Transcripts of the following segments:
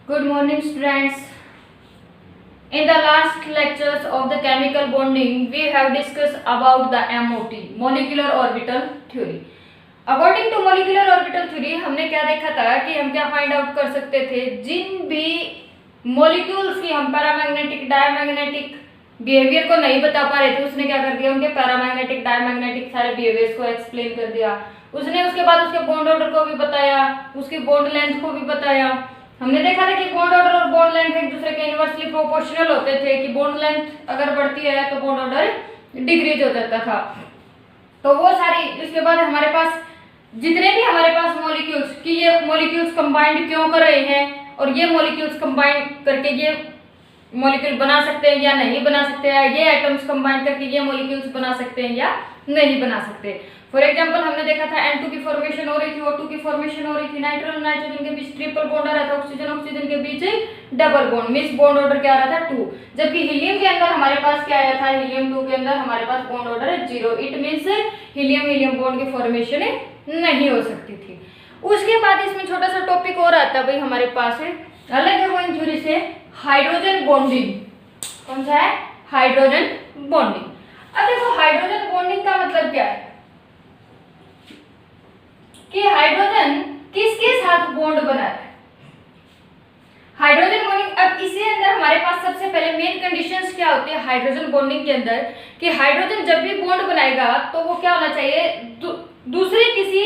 Good morning, students. In the last lectures of the chemical bonding, we have discussed about the MOT, molecular orbital theory. According to molecular orbital theory, हमने क्या देखा था कि हम क्या find out कर सकते थे, जिन भी मॉलिक्यूल्स की हम पैरामैग्नेटिक डायमैग्नेटिक बिहेवियर को नहीं बता पा रहे थे, उसने क्या कर दिया, उनके पैरामैग्नेटिक डायमैग्नेटिक सारे बिहेवियर्स को एक्सप्लेन कर दिया। उसने उसके बाद उसके बॉन्ड ऑर्डर को भी बताया, उसकी बॉन्ड लेंथ को भी बताया। हमने देखा था कि बॉन्ड ऑर्डर और बॉन्ड लेंथ एक दूसरे के इनवर्सली प्रोपोर्शनल होते थे, कि बॉन्ड लेंथ अगर बढ़ती है तो बॉन्ड ऑर्डर डिक्रीज हो जाता था। तो वो सारी, इसके बाद हमारे पास जितने भी हमारे पास मॉलिक्यूल्स कि ये मॉलिक्यूल्स कंबाइंड क्यों कर रहे हैं और ये मॉलिक्यूल्स कंबाइंड करके ये मॉलिक्यूल बना सकते हैं या नहीं बना सकते हैं, ये एटम्स कंबाइन करके ये मॉलिक्यूल्स बना सकते हैं या नहीं बना सकते। फॉर एग्जांपल हमने देखा था N2 की फॉर्मेशन हो रही थी, O2 की फॉर्मेशन हो रही थी, नाइट्रोजन नाइट्रोजन के बीच ट्रिपल बॉन्ड आ रहा था, ऑक्सीजन ऑक्सीजन के बीच डबल बॉन्ड, मिस बॉन्ड ऑर्डर क्या आ रहा था 2। जबकि हीलियम के अंदर हमारे पास क्या आया था, हीलियम 2 के अंदर हमारे पास बॉन्ड ऑर्डर है 0। It means helium helium bond की फॉर्मेशन नहीं हो सकती थी। उसके बाद इसमें छोटा सा टॉपिक और आता है भाई हमारे पास अलग है वो थ्योरी से, हाइड्रोजन बॉन्डिंग। कौन सा है? Hydrogen bonding. अब देखो हाइड्रोजन बॉन्डिंग का मतलब क्या है कि हाइड्रोजन किसके साथ बॉन्ड बनाता है। हाइड्रोजन बॉन्डिंग, अब इसके अंदर हमारे पास सबसे पहले मेन कंडीशंस क्या होती है हाइड्रोजन बॉन्डिंग के अंदर, कि हाइड्रोजन जब भी बॉन्ड बनाएगा तो वो क्या होना चाहिए, दूसरे किसी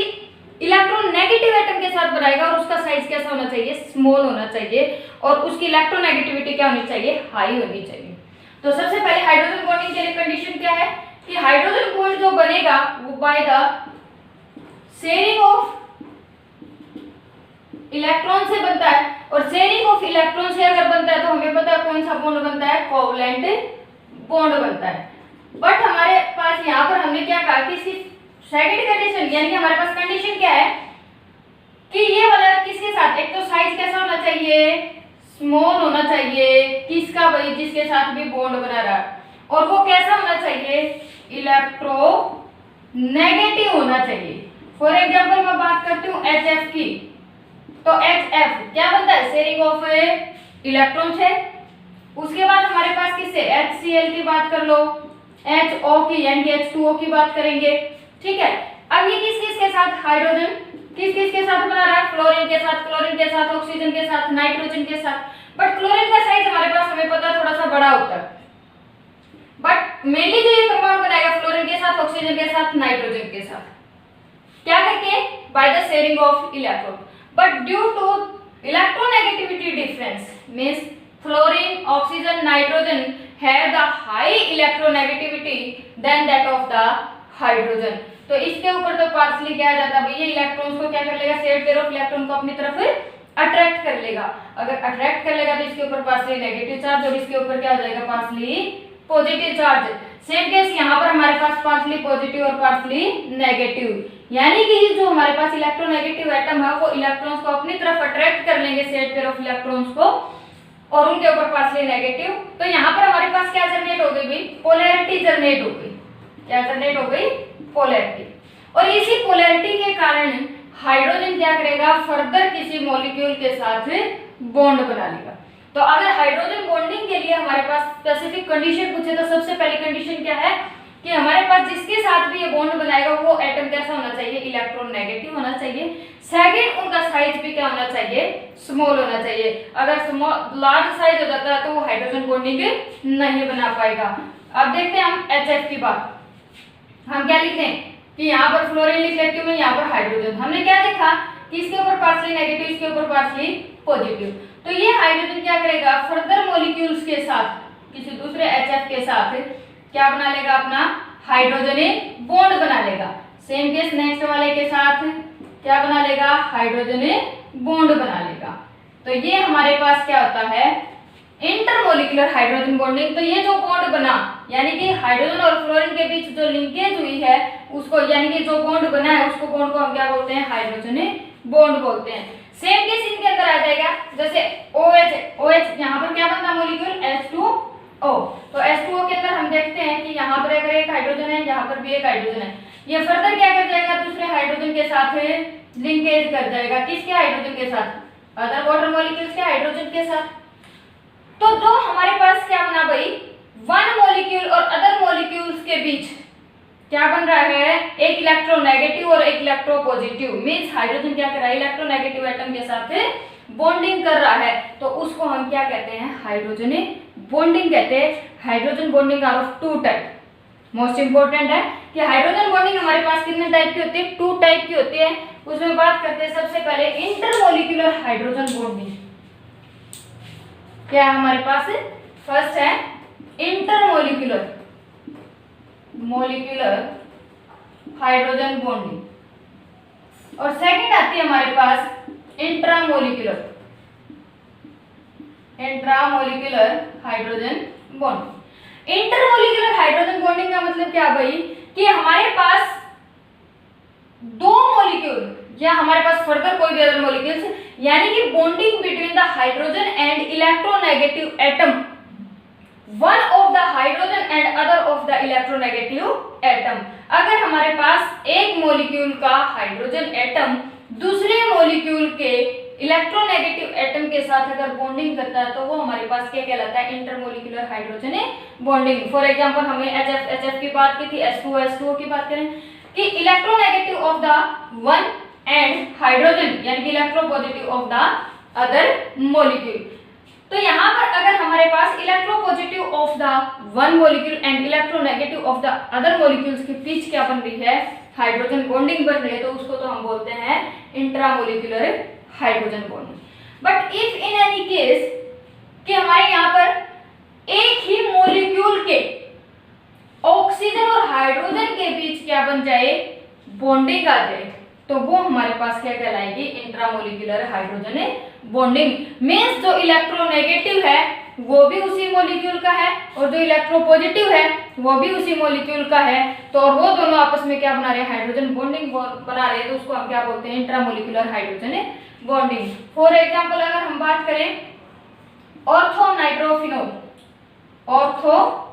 इलेक्ट्रोनेगेटिव एटम के साथ बनाएगा और उसका साइज कैसा होना चाहिए, स्मॉल होना चाहिए, और उसकी इलेक्ट्रोनेगेटिविटी क्या होनी चाहिए, हाई होनी चाहिए। तो सबसे पहले हाइड्रोजन बॉन्डिंग के लिए कंडीशन क्या है कि हाइड्रोजन बॉन्ड जो बनेगा वो bye the sharing of electron से बनता है, और शेयरिंग ऑफ इलेक्ट्रॉन से अगर बनता है तो हमें पता है कौन सा बॉन्ड बनता है, कोवलेंट बॉन्ड बनता है। बट हमारे पास यहाँ पर हमने क्या कहा कि इसकी सेकंड कंडीशन, यानी कि हमारे पास कंडीशन क्या है कि ये वाला किसके साथ, एक तो साइज कैसा होना चाहिए, स्मॉल होना चाहिए, किसका भाई, जिसके साथ भी बॉन्ड बना रहा है, और वो कैसा होना चाहिए, इलेक्ट्रो नेगेटिव होना चाहिए। फॉर एग्जांपल मैं बात करती हूँ HF की, तो HF क्या बनता है, शेयरिंग ऑफ इलेक्ट्रॉन है। उसके बाद हमारे पास किससे, HCl की बात कर लो, HO की यानी कि H2O की बात करेंगे, ठीक है। अब ये किस किस के साथ हाइड्रोजन किस किस के साथ बना रहा है, फ्लोरीन के साथ, ऑक्सीजन के साथ, नाइट्रोजन के साथ। बट क्लोरीन का साइज हमारे पास हमें पता थोड़ा सा बड़ा होता है, बट मेनली जो ये कंपाउंड बनाएगा फ्लोरीन के साथ, ऑक्सीजन के साथ, नाइट्रोजन के साथ, क्या करके, by the sharing of electron. But due to electronegativity difference means fluorine, oxygen, nitrogen have the high electronegativity than that of the hydrogen. तो इसके ऊपर तो पार्सली क्या आ जाता है, ये इलेक्ट्रॉन्स को क्या कर लेगा, शेयर्ड पेयर ऑफ इलेक्ट्रॉन को अपनी तरफ अट्रैक्ट कर लेगा। अगर अट्रैक्ट कर लेगा तो इसके ऊपर पार्सली नेगेटिव चार्ज और इसके ऊपर क्या हो जाएगा, partially positive charge. Same case यहाँ पर हमारे पास पार्सली पॉजिटिव और पार्सली नेगेटिव, यानी कि जो हमारे पास इलेक्ट्रोनेगेटिव एटम है वो इलेक्ट्रॉन्स को अपनी तरफ अट्रैक्ट कर लेंगे, शेयर्ड पेयर ऑफ इलेक्ट्रॉन्स को, और उनके ऊपर पार्सली नेगेटिव। तो यहाँ पर हमारे पास क्या जनरेट हो गई भाई, पोलैरिटी जनरेट हो गई। क्या जनरेट हो गई, पोलैरिटी। और इसी पोलैरिटी के कारण हाइड्रोजन क्या करेगा, फर्दर किसी मॉलिक्यूल के साथ बॉन्ड बना लेगा। तो अगर हाइड्रोजन बॉन्डिंग के लिए हमारे पास स्पेसिफिक कंडीशन पूछे तो सबसे पहली कंडीशन क्या है कि हमारे पास जिसके साथ भी ये बॉन्ड बनाएगा वो एटम कैसा होना चाहिए, इलेक्ट्रॉन नेगेटिव होना चाहिए। सेकंड, उनका साइज भी क्या होना चाहिए, स्मॉल होना चाहिए। अगर स्मॉल लार्ज साइज हो जाता है तो वो हाइड्रोजन बॉन्डिंग नहीं बना पाएगा। अब देखते हैं हम HF की बात, हम क्या लिखते हैं कि यहाँ पर फ्लोरीन लिख लेती हूँ मैं, यहाँ पर हाइड्रोजन। हमने क्या देखा कि इसके ऊपर पार्सली नेगेटिव, इसके ऊपर पार्सली पॉजिटिव। तो ये हाइड्रोजन क्या करेगा, फर्दर मॉलिक्यूल्स के साथ, किसी दूसरे HF के साथ क्या बना लेगा, अपना हाइड्रोजन बॉन्ड बना लेगा। सेम केस नेक्स्ट वाले के साथ क्या बना लेगा, हाइड्रोजन बॉन्ड बना लेगा। तो ये हमारे पास क्या होता है, इंटरमोलिकुलर हाइड्रोजन बॉन्डिंग। तो ये जो बॉन्ड बना, यानी कि हाइड्रोजन और फ्लोरीन के बीच जो लिंकेज हुई है उसको, यानी कि जो बॉन्ड बना है उसको बॉन्ड को हम क्या बोलते हैं, हाइड्रोजन बॉन्ड बोलते हैं। सेम केस इनके अंदर आ जाएगा, जैसे OH यहाँ पर क्या बनता है मॉलिक्यूल, H2O। तो H2O के अंदर हम देखते हैं कि यहाँ पर अगर एक हाइड्रोजन है, यहाँ पर भी एक हाइड्रोजन है, ये फर्दर क्या कर जाएगा, दूसरे हाइड्रोजन के साथ लिंकेज कर जाएगा। किसके हाइड्रोजन के साथ, अदर वाटर मॉलिक्यूल्स के हाइड्रोजन के साथ। तो जो हमारे पास क्या बना भाई, वन मॉलिक्यूल और अदर मॉलिक्यूल्स के बीच क्या बन रहा है, एक इलेक्ट्रोनेगेटिव और एक इलेक्ट्रोपॉजिटिव, मींस हाइड्रोजन क्या कर रहा है, इलेक्ट्रोनेगेटिव एटम के साथ बॉन्डिंग कर रहा है, तो उसको हम क्या कहते हैं, हाइड्रोजन बॉन्डिंग कहते हैं। Hydrogen bonding are of two type. Most important है कि हाइड्रोजन बॉन्डिंग हमारे पास कितने टाइप की होती है, टू टाइप की होती है। उसमें बात करते हैं सबसे पहले इंटरमोलिक्यूलर हाइड्रोजन बॉन्डिंग। क्या है हमारे पास, फर्स्ट है इंटरमोलिक्यूलर हाइड्रोजन बॉन्डिंग और सेकंड आती है हमारे पास intramolecular hydrogen bonding. Intermolecular hydrogen bonding का मतलब क्या भाई, कि हमारे पास दो मॉलिक्यूल या हमारे पास फर्दर कोई भी अदर मॉलिक्यूल्स, यानी कि bonding between the hydrogen and electronegative atom, one of the hydrogen and other of the electronegative atom. अगर हमारे पास एक मॉलिक्यूल का हाइड्रोजन एटम दूसरे मॉलिक्यूल के इलेक्ट्रोनेगेटिव एटम के साथ अगर बॉन्डिंग करता है तो वो हमारे पास क्या कहलाता है, intermolecular hydrogen bonding. For example हमने HF की बात की थी, H2O की बात करें कि electronegative of the one and hydrogen यानी कि electropositive of the other molecule. तो यहाँ पर अगर हमारे पास electropositive of the one molecule and electronegative of the other molecules के बीच क्या बन रही है, हाइड्रोजन बॉन्डिंग बन रही है, तो उसको तो हम बोलते हैं intramolecular hydrogen bonding. But if in any case कि हमारे यहाँ पर एक ही मॉलिक्यूल के ऑक्सीजन और हाइड्रोजन के बीच क्या बन जाए, बॉन्डिंग आ जाए, तो वो हमारे पास क्या कहलाएगी, इंट्रामोलिक्यूलर हाइड्रोजन बॉन्डिंग। मींस जो इलेक्ट्रोनेगेटिव है वो भी उसी मॉलिक्यूल का है और जो इलेक्ट्रोपॉजिटिव है वो भी उसी मॉलिक्यूल का है, तो और वो दोनों आपस में क्या बना रहे हैं, हाइड्रोजन बॉन्डिंग बना रहे हैं, तो उसको हम क्या बोलते हैं, intramolecular hydrogen bonding. For example अगर हम बात करें ऑर्थो नाइट्रोफिनोल, ऑर्थो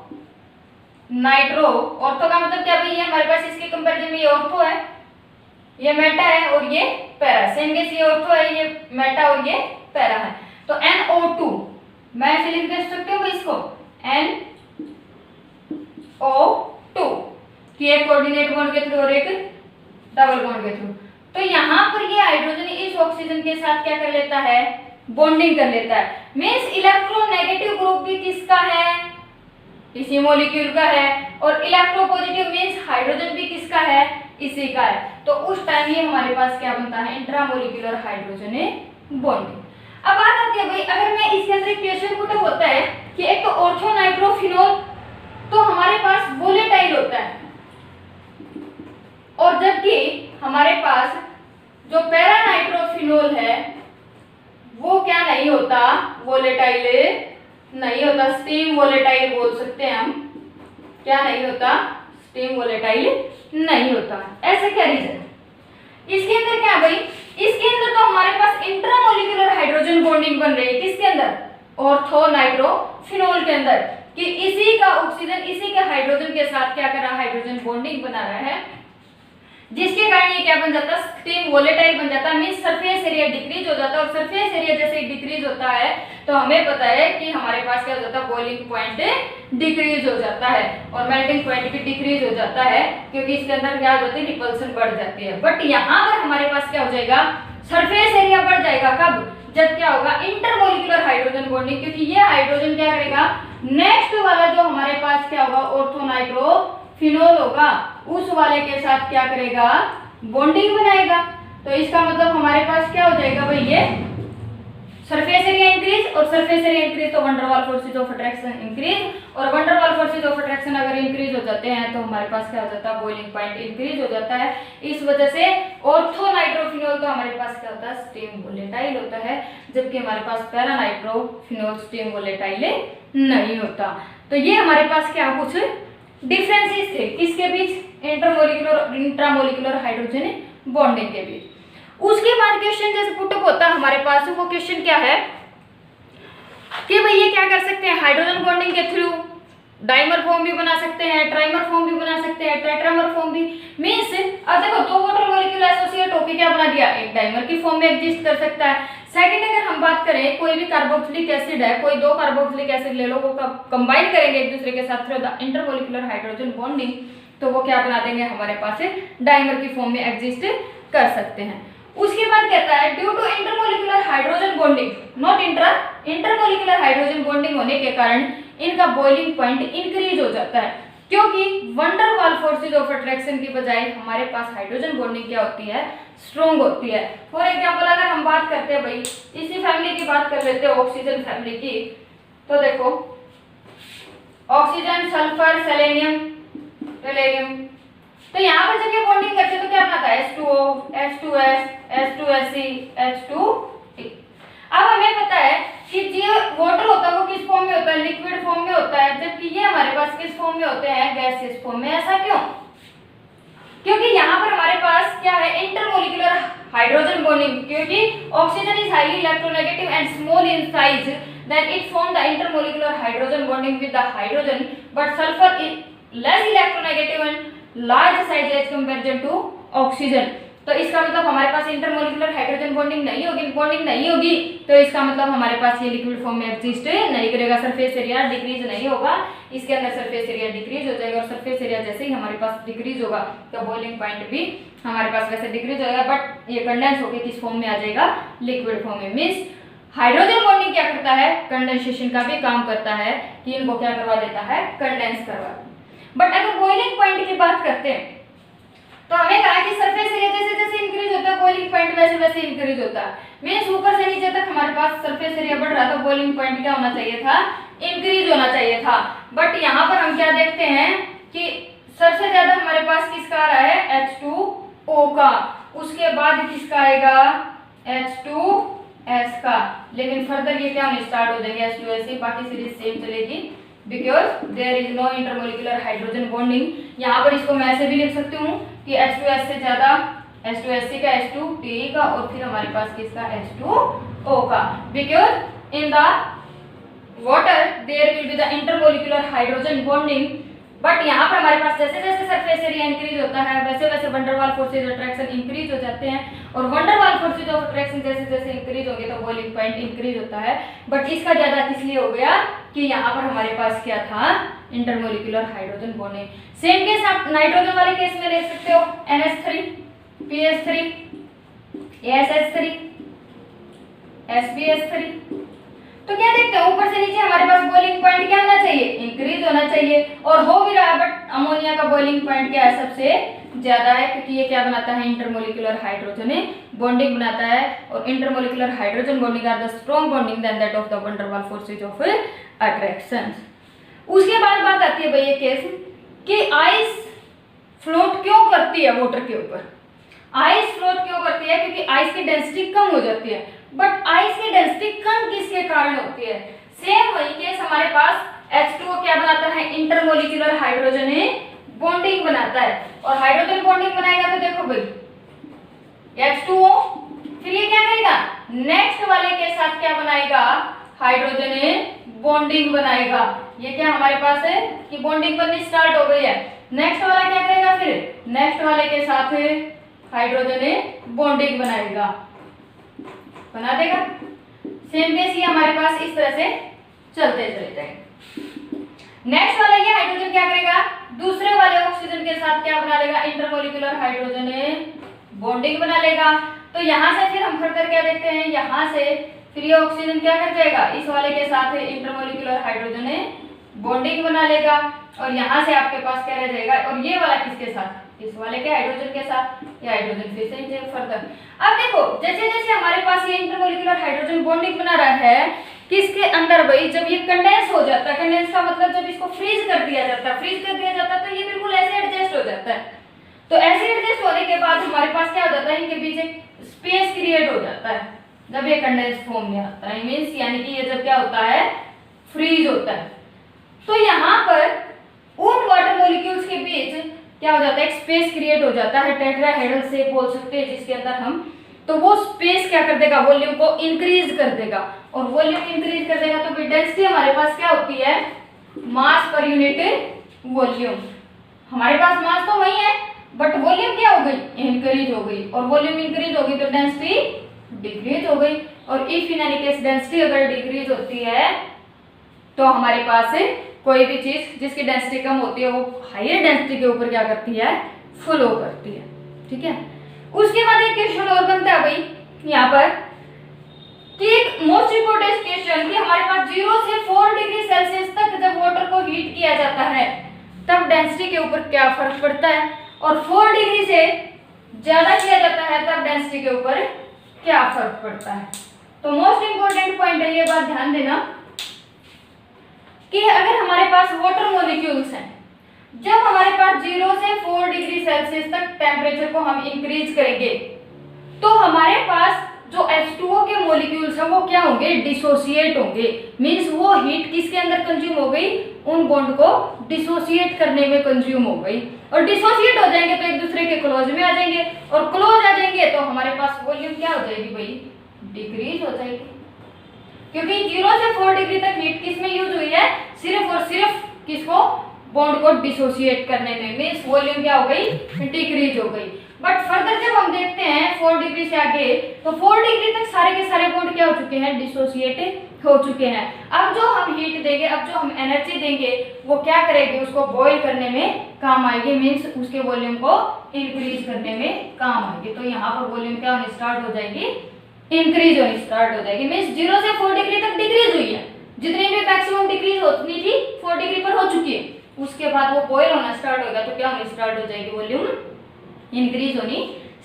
का मतलब क्या भाई, ये हमारे पास इसके कंपैरिजन में ये ऑर्थो है, ये मेटा है और ये पैरा। सेम केस ये ऑर्थो है, ये मेटा और ये पैरा है। तो NO2 मैं ऐसे लिख दे सकते हो इसको NO2 कि एक कोऑर्डिनेट बॉन्ड के थ्रू और एक डबल बॉन्ड के थ्रू। तो यहाँ पर ये हाइड्रोजन इस ऑक्सीजन के साथ क्या कर लेता है, बॉन्डिंग कर लेता है। मींस इलेक्ट्रोनेगेटिव ग्रुप भी किसका है, इसी मॉलिक्यूल का है, और इलेक्ट्रोपॉजिटिव मींस हाइड्रोजन भी किसका है, इसी का है। तो उस टाइम ये हमारे पास क्या बनता है, इंट्रामोलिक्यूलर हाइड्रोजन बॉन्डिंग। अब बात आती है भाई, अगर मैं इसके अंदर एक क्वेश्चन पुट होता है कि एक तो ऑर्थो नाइट्रोफिनोल तो हमारे पास वोलेटाइल होता है, और जबकि हमारे पास जो पैरा नाइट्रोफिनोल है वो क्या नहीं होता, वोलेटाइल नहीं होता, स्टीम वोलेटाइल बोल सकते हैं हम। क्या नहीं होता, स्टीम वोलेटाइल नहीं होता। ऐसा क्या रीजन, इसके अंदर क्या भाई, इसके अंदर तो हमारे पास इंट्रामोलिक्यूलर हाइड्रोजन बॉन्डिंग बन रही है, किसके अंदर, ऑर्थो नाइट्रोफिनोल के अंदर, कि इसी का ऑक्सीजन इसी के हाइड्रोजन के साथ क्या कर रहा है, हाइड्रोजन बॉन्डिंग बना रहा है, जिसके कारण ये क्या बन जाता है, स्टीम वोलेटाइल बन जाता है। मींस सरफेस एरिया डिक्रीज हो जाता है, और सरफेस एरिया जैसे डिक्रीज होता है तो हमें पता है कि हमारे पास क्या हो जाता है, बॉइलिंग पॉइंट डिक्रीज हो जाता है और मेल्टिंग पॉइंट भी डिक्रीज हो जाता है, क्योंकि इसके अंदर क्या हो जाती है, रिपल्सन बढ़ जाती है। बट यहाँ पर हमारे पास क्या हो जाएगा, सरफेस एरिया बढ़ जाएगा, कब, जब क्या होगा, इंटरमोलिक्यूलर हाइड्रोजन बॉन्डिंग, क्योंकि ये हाइड्रोजन क्या करेगा, नेक्स्ट वाला जो हमारे पास क्या होगा, ऑर्थो नाइट्रोफिनोल होगा, उस वाले के साथ क्या करेगा, बॉन्डिंग बनाएगा। तो इसका मतलब हमारे पास क्या हो जाएगा भाई, ये सरफेस एरिया इंक्रीज, और सरफेस एरिया इंक्रीज तो van der Waals forces of attraction increase, और van der Waals forces of attraction अगर इंक्रीज हो जाते हैं तो हमारे पास क्या हो जाता है, बॉइलिंग पॉइंट इंक्रीज हो जाता है। इस वजह से ऑर्थो नाइट्रोफिनोल तो हमारे पास क्या होता है, स्टीम वोलेटाइल होता है, जबकि हमारे पास पैरा नाइट्रोफिनोल स्टीम वोलेटाइल नहीं होता। तो ये हमारे पास क्या कुछ डिफरेंसेस थे, किसके बीच, इंटरमोलिक्यूलर इंट्रामोलिक्यूलर हाइड्रोजन बॉन्डिंग के बीच। उसके बाद क्वेश्चन जैसे पुटअप होता है हमारे पास, वो क्वेश्चन क्या है कि भाई ये क्या कर सकते हैं, हाइड्रोजन बॉन्डिंग के थ्रू डाइमर फॉर्म भी बना सकते हैं, ट्राइमर फॉर्म भी बना सकते हैं, टेट्रामर फॉर्म भी। मींस अब देखो, दो वाटर मॉलिक्यूल एसोसिएट होकर क्या बना दिया, एक डाइमर की फॉर्म में एग्जिस्ट कर सकता है। सेकंड अगर हम बात करें कोई भी कार्बोक्सिलिक एसिड है, कोई दो कार्बोक्सिलिक एसिड ले लो, वो कंबाइन करेंगे एक दूसरे के साथ through the intermolecular hydrogen bonding, तो वो क्या बना देंगे हमारे पास डाइमर की फॉर्म में एग्जिस्ट कर सकते हैं। उसके बाद कहता है due to intermolecular hydrogen bonding, not intermolecular hydrogen bonding होने के कारण इनका बॉइलिंग पॉइंट इंक्रीज हो जाता है, क्योंकि wonder Waals forces of attraction की बजाय हमारे पास हाइड्रोजन बॉन्डिंग क्या होती है, स्ट्रॉन्ग होती है। फॉर एग्जांपल अगर हम बात करते हैं भाई इसी फैमिली की बात कर लेते हैं, ऑक्सीजन फैमिली की, तो देखो ऑक्सीजन, सल्फर, सेलेनियम, टेलेरियम, तो यहाँ पर जब ये बॉन्डिंग करते हैं तो क्या बनता है H2O, H2S, H2SC, H2T। अब हमें पता है कि जो वाटर होता है वो किस फॉर्म में होता है, लिक्विड फॉर्म में होता है, जबकि ये हमारे पास किस फॉर्म में होते हैं, गैसियस फॉर्म में। ऐसा क्यों? क्योंकि यहाँ पर हमारे पास क्या है, इंटरमोलिकुलर हाइड्रोजन बॉन्डिंग, क्योंकि oxygen is highly electronegative and small in size, then it form the intermolecular hydrogen bonding with the hydrogen, but sulphur is less electronegative and large size as comparison to oxygen. तो इसका मतलब हमारे पास intermolecular hydrogen bonding नहीं होगी, तो इसका मतलब हमारे पास ये लिक्विड फॉर्म में एग्जिस्ट नहीं करेगा, सरफेस एरिया डिक्रीज नहीं होगा, इसके अंदर सरफेस एरिया डिक्रीज हो जाएगा, और सरफेस एरिया जैसे ही हमारे पास डिक्रीज होगा तो बॉइलिंग पॉइंट भी हमारे पास वैसे डिक्रीज होगा, बट ये कंडेंस होकर किस फॉर्म में आ जाएगा, लिक्विड फॉर्म में। मींस हाइड्रोजन बॉन्डिंग क्या करता है, कंडेंसेशन का भी काम करता है, कि इनको क्या करवा देता है, कंडेंस करवा। बट अगर बॉइलिंग पॉइंट की बात करते हैं तो हमें कहा कि सरफेस एरिया जैसे जैसे इंक्रीज होता है बॉइलिंग पॉइंट वैसे वैसे इंक्रीज होता है। मींस ऊपर से नीचे तक हमारे पास सरफेस एरिया बढ़ रहा था, बॉइलिंग पॉइंट क्या होना चाहिए था, इंक्रीज होना चाहिए था। बट यहाँ पर हम क्या देखते हैं कि सबसे ज्यादा हमारे पास किसका आ रहा है, H2O का, उसके बाद किसका आएगा, H2S का, लेकिन फर्दर ये क्या होने स्टार्ट हो जाएंगे, H2S, बाकी सीरीज सेम चलेगी, because there is no intermolecular hydrogen bonding. यहाँ पर इसको मैं ऐसे भी लिख सकती हूँ कि H2S से ज्यादा H2SC का, H2Te का, और फिर हमारे पास किसका, H2O का, because in the water there will be the intermolecular hydrogen bonding. But यहाँ पर हमारे पास जैसे जैसे सरफेस एरिया इंक्रीज होता है वैसे वैसे वंडरवाल फोर्सेज अट्रैक्शन इंक्रीज हो जाते हैं, और वंडरवाल फोर्सेज ऑफ अट्रैक्शन जैसे जैसे इंक्रीज होंगे तो बॉइलिंग पॉइंट इंक्रीज होता है। बट इसका ज्यादा किस लिए हो गया कि यहाँ पर हमारे पास क्या था, intermolecular hydrogen bonding. Same case आप नाइट्रोजन वाले केस में देख सकते हो, NH3, PH3, ASH3, SbH3। तो क्या देखते हैं ऊपर से नीचे हमारे पास बॉइलिंग पॉइंट क्या होना चाहिए, इंक्रीज होना चाहिए, और हो भी रहा है। बट अमोनिया का बॉइलिंग पॉइंट क्या है, सबसे ज्यादा है, क्योंकि ये क्या बनाता है, इंटरमोलिकुलर हाइड्रोजन बॉन्डिंग बनाता है, और intermolecular hydrogen bonding are the strong bonding than that of the van der Waals forces of attraction. उसके बाद बात आती है भाई ये केस कि आइस फ्लोट क्यों करती है वाटर के ऊपर। आइस फ्लोट क्यों करती है, क्योंकि आइस की डेंसिटी कम हो जाती है। बट आइस की डेंसिटी कम किसके कारण होती है, सेम वही केस हमारे पास H2O क्या बनाता है, इंटरमोलिकुलर हाइड्रोजन बॉन्डिंग बनाता है, और हाइड्रोजन बॉन्डिंग बनाएगा तो देखो भाई H2O, फिर ये क्या करेगा, नेक्स्ट वाले के साथ क्या बनाएगा, हाइड्रोजन बॉन्डिंग बनाएगा। ये क्या हमारे पास है कि बॉन्डिंग बननी स्टार्ट हो गई है, नेक्स्ट वाला क्या करेगा, फिर नेक्स्ट वाले के साथ हाइड्रोजन बॉन्डिंग बनाएगा, बना देगा। सेम केस ये हमारे पास इस तरह से चलते चले जाएंगे। नेक्स्ट वाला ये हाइड्रोजन क्या करेगा, दूसरे वाले ऑक्सीजन के साथ क्या बना लेगा, इंटरमोलिकुलर हाइड्रोजन बॉन्डिंग बना लेगा। तो यहाँ से फिर हम फर्दर क्या देखते हैं, यहाँ से फिर ये ऑक्सीजन क्या कर जाएगा, इस वाले के साथ इंटरमोलिकुलर हाइड्रोजन बॉन्डिंग बना लेगा, और यहाँ से आपके पास क्या रह जाएगा, और ये वाला किसके साथ, इस वाले के हाइड्रोजन के साथ, ये हाइड्रोजन फिर से फर्दर। अब देखो जैसे जैसे हमारे पास ये इंटरमोलिकुलर हाइड्रोजन बॉन्डिंग बना रहा है, किसके अंदर भाई, जब ये कंडेंस हो जाता है, कंडेंस का मतलब जब इसको फ्रीज कर दिया जाता है, तो ये बिल्कुल ऐसे एडजस्ट हो जाता है। तो ऐसे एडजस्ट होने के बाद हमारे पास क्या हो जाता है, इनके बीच एक स्पेस क्रिएट हो जाता है जब ये कंडेंस फॉर्म में आता है, मींस यानी कि ये जब क्या होता है, फ्रीज होता है। तो यहाँ पर उन वाटर मॉलिक्यूल्स के बीच क्या हो जाता है, एक स्पेस क्रिएट हो जाता है, टेट्राहेड्रल शेप बोल सकते हैं जिसके अंदर हम, तो वो स्पेस क्या कर देगा, वॉल्यूम को इंक्रीज कर देगा, और वॉल्यूम इंक्रीज कर देगा तो डेंसिटी हमारे पास क्या होती है, मास पर यूनिट वॉल्यूम। हमारे पास मास तो वही है बट वॉल्यूम क्या हो गई, इंक्रीज हो गई, और वॉल्यूम इंक्रीज होगी तो डेंसिटी डिक्रीज हो गई। और if in any case density अगर डिक्रीज होती है तो हमारे पास कोई भी चीज जिसकी डेंसिटी कम होती है वो हायर डेंसिटी के ऊपर क्या करती है, फ्लो करती है। ठीक है, उसके बाद एक क्वेश्चन और बनता है भाई यहाँ पर कि एक मोस्ट इंपोर्टेंट क्वेश्चन कि हमारे पास 0 से 4 डिग्री सेल्सियस तक जब वाटर को हीट किया जाता है तब डेंसिटी के ऊपर क्या फर्क पड़ता है, और 4 डिग्री से ज्यादा किया जाता है तब डेंसिटी के ऊपर क्या फर्क पड़ता है। तो मोस्ट इंपोर्टेंट पॉइंट है, ये बात ध्यान देना कि अगर हमारे पास वाटर मॉलिक्यूल्स हैं, जब हमारे पास 0 से 4 डिग्री सेल्सियस तक टेम्परेचर को हम इंक्रीज करेंगे तो हमारे पास जो H2O के मॉलिक्यूल्स हैं वो क्या होंगे, डिसोसिएट होंगे। मींस वो हीट किसके अंदर कंज्यूम हो गई, उन बॉन्ड को डिसोसिएट करने में कंज्यूम हो गई, और डिसोसिएट हो जाएंगे तो एक दूसरे के क्लोज में आ जाएंगे, और क्लोज आ जाएंगे तो हमारे पास वॉल्यूम क्या हो जाएगी भाई, डिक्रीज हो जाएगी। क्योंकि 0 से 4 डिग्री तक हीट किस में यूज हुई है, सिर्फ और सिर्फ किसको, बॉन्ड को डिसोसिएट करने में। मींस वॉल्यूम क्या हो गई, डिक्रीज हो गई। बट फर्दर जब हम देखते हैं 4 डिग्री से आगे तो 4 डिग्री तक सारे के सारे बॉन्ड क्या हो चुके हैं, डिसोसिएट हो चुके हैं। अब जो हम हीट देंगे, अब जो हम एनर्जी देंगे वो क्या करेगी, उसको बॉईल करने में काम आएगी। मींस उसके वॉल्यूम को इंक्रीज करने में काम आएगी। तो यहाँ पर वॉल्यूम क्या होनी स्टार्ट हो जाएगी, इंक्रीज होनी स्टार्ट हो जाएगी। मींस 0 से 4 डिग्री तक डिक्रीज हुई है, जितनी भी मैक्सिमम डिक्रीज होनी थी 4 डिग्री पर हो चुकी है, उसके बाद वो बॉईल होना स्टार्ट होगा तो क्या होनी स्टार्ट हो जाएगी, वॉल्यूम इंक्रीज होनी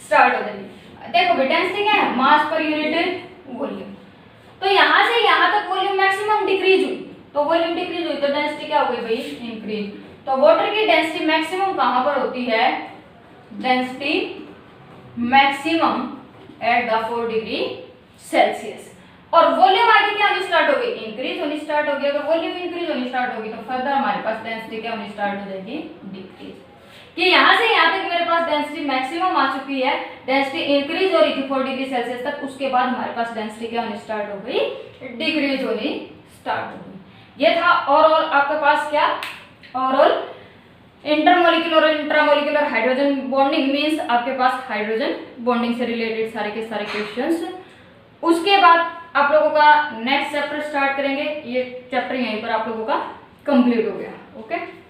स्टार्ट हो जाएगी। देखो बेटा डेंसिटी क्या है, मास पर यूनिट वॉल्यूम। तो यहाँ से यहाँ तक वॉल्यूम मैक्सिमम डिक्रीज हुई, तो वॉल्यूम डिक्रीज हुई तो डेंसिटी क्या हो गई भाई, इंक्रीज। तो वाटर की डेंसिटी मैक्सिमम कहाँ पर होती है, density maximum at the 4 degree Celsius. और वॉल्यूम आगे क्या होनी स्टार्ट हो गई, इंक्रीज होनी स्टार्ट हो गई। अगर वॉल्यूम इंक्रीज होनी स्टार्ट होगी तो फर्दर हमारे पास डेंसिटी क्या होनी स्टार्ट हो जाएगी, डिक्रीज। कि यहाँ से यहाँ तक मेरे पास डेंसिटी मैक्सिमम आ चुकी है, डेंसिटी इंक्रीज हो रही थी 4 डिग्री सेल्सियस तक, उसके बाद हमारे पास डेंसिटी क्या होनी स्टार्ट हो गई, डिक्रीज होनी स्टार्ट हो गई। ये था ओवरऑल आपके पास क्या, ओवरऑल इंटरमोलिकुलर और इंट्रामोलिकुलर हाइड्रोजन बॉन्डिंग। मींस आपके पास हाइड्रोजन बॉन्डिंग से रिलेटेड सारे के सारे क्वेश्चंस। उसके बाद आप लोगों का नेक्स्ट चैप्टर स्टार्ट करेंगे, ये चैप्टर यहीं पर आप लोगों का कंप्लीट हो गया। ओके।